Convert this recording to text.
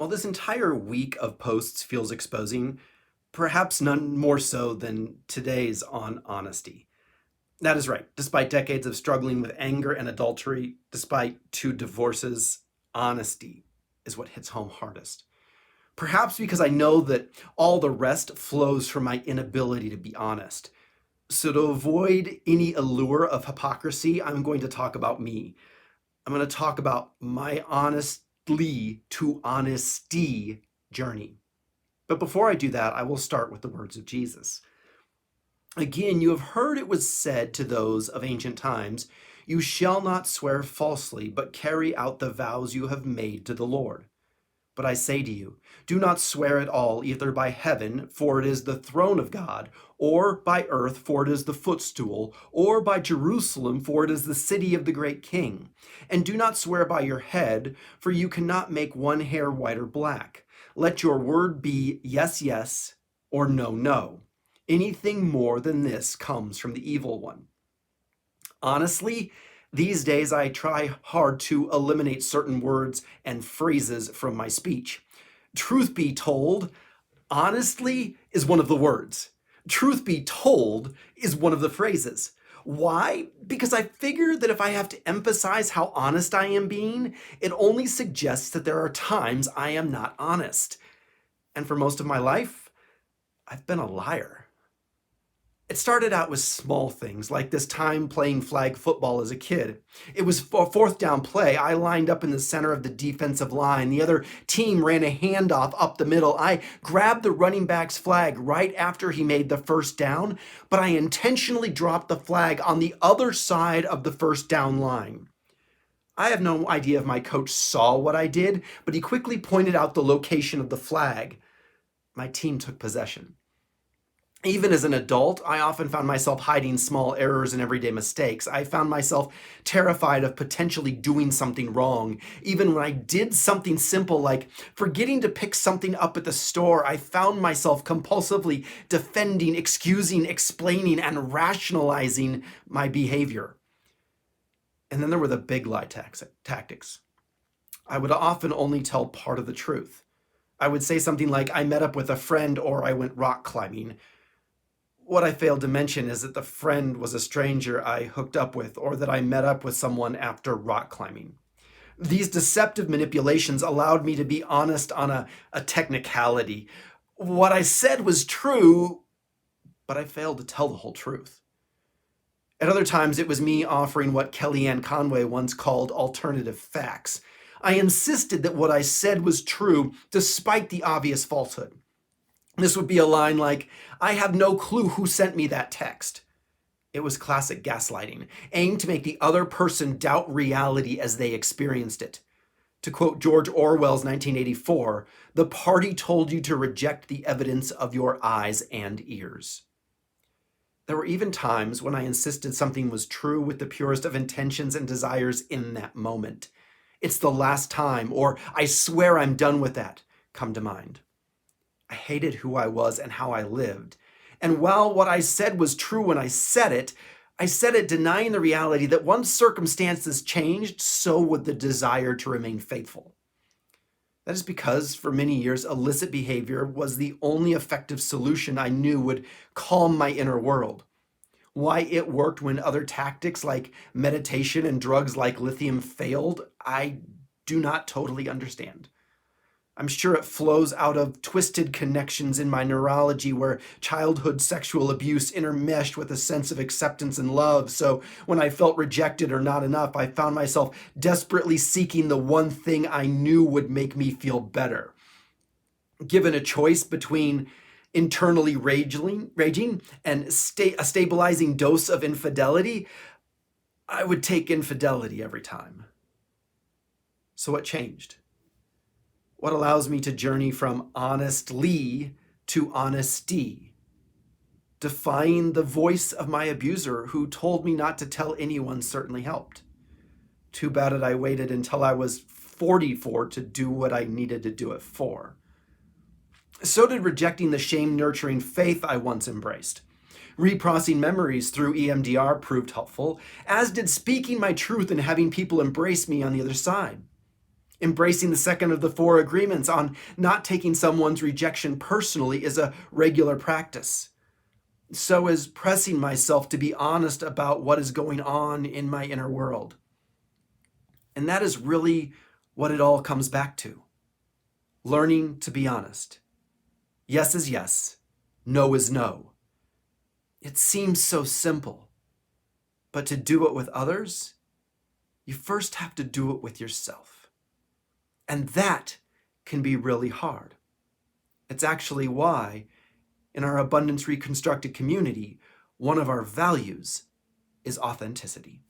While this entire week of posts feels exposing, perhaps none more so than today's on honesty. That is right. Despite decades of struggling with anger and adultery, despite 2 divorces, honesty is what hits home hardest. Perhaps because I know that all the rest flows from my inability to be honest. So, to avoid any allure of hypocrisy, I'm going to talk about me. I'm going to talk about my honestly to honesty journey. But before I do that, I will start with the words of Jesus. Again, you have heard it was said to those of ancient times, "You shall not swear falsely, but carry out the vows you have made to the Lord." But I say to you, do not swear at all, either by heaven, for it is the throne of God, or by earth, for it is the footstool, or by Jerusalem, for it is the city of the great king. And do not swear by your head, for you cannot make one hair white or black. Let your word be yes, yes, or no, no. Anything more than this comes from the evil one. Honestly, these days I try hard to eliminate certain words and phrases from my speech. Truth be told, honestly is one of the words. Truth be told is one of the phrases. Why? Because I figure that if I have to emphasize how honest I am being, it only suggests that there are times I am not honest. And for most of my life, I've been a liar. It started out with small things, like this time playing flag football as a kid. It was a fourth down play. I lined up in the center of the defensive line. The other team ran a handoff up the middle. I grabbed the running back's flag right after he made the first down, but I intentionally dropped the flag on the other side of the first down line. I have no idea if my coach saw what I did, but he quickly pointed out the location of the flag. My team took possession. Even as an adult, I often found myself hiding small errors and everyday mistakes. I found myself terrified of potentially doing something wrong. Even when I did something simple like forgetting to pick something up at the store, I found myself compulsively defending, excusing, explaining, and rationalizing my behavior. And then there were the big lie tactics. I would often only tell part of the truth. I would say something like, I met up with a friend or I went rock climbing. What I failed to mention is that the friend was a stranger I hooked up with, or that I met up with someone after rock climbing. These deceptive manipulations allowed me to be honest on a technicality. What I said was true, but I failed to tell the whole truth. At other times, it was me offering what Kellyanne Conway once called alternative facts. I insisted that what I said was true, despite the obvious falsehood. This would be a line like, I have no clue who sent me that text. It was classic gaslighting, aimed to make the other person doubt reality as they experienced it. To quote George Orwell's 1984, the party told you to reject the evidence of your eyes and ears. There were even times when I insisted something was true with the purest of intentions and desires in that moment. It's the last time, or I swear I'm done with that, come to mind. I hated who I was and how I lived. And while what I said was true when I said it denying the reality that once circumstances changed, so would the desire to remain faithful. That is because for many years, illicit behavior was the only effective solution I knew would calm my inner world. Why it worked when other tactics like meditation and drugs like lithium failed, I do not totally understand. I'm sure it flows out of twisted connections in my neurology where childhood sexual abuse intermeshed with a sense of acceptance and love. So when I felt rejected or not enough, I found myself desperately seeking the one thing I knew would make me feel better. Given a choice between internally raging and a stabilizing dose of infidelity, I would take infidelity every time. So what changed? What allows me to journey from honestly to honesty? Defying the voice of my abuser who told me not to tell anyone certainly helped. Too bad that I waited until I was 44 to do what I needed to do it for. So did rejecting the shame-nurturing faith I once embraced. Reprocessing memories through EMDR proved helpful, as did speaking my truth and having people embrace me on the other side. Embracing the second of the four agreements on not taking someone's rejection personally is a regular practice. So is pressing myself to be honest about what is going on in my inner world. And that is really what it all comes back to. Learning to be honest. Yes is yes, no is no. It seems so simple, but to do it with others, you first have to do it with yourself. And that can be really hard. It's actually why, in our Abundance Reconstructed community, one of our values is authenticity.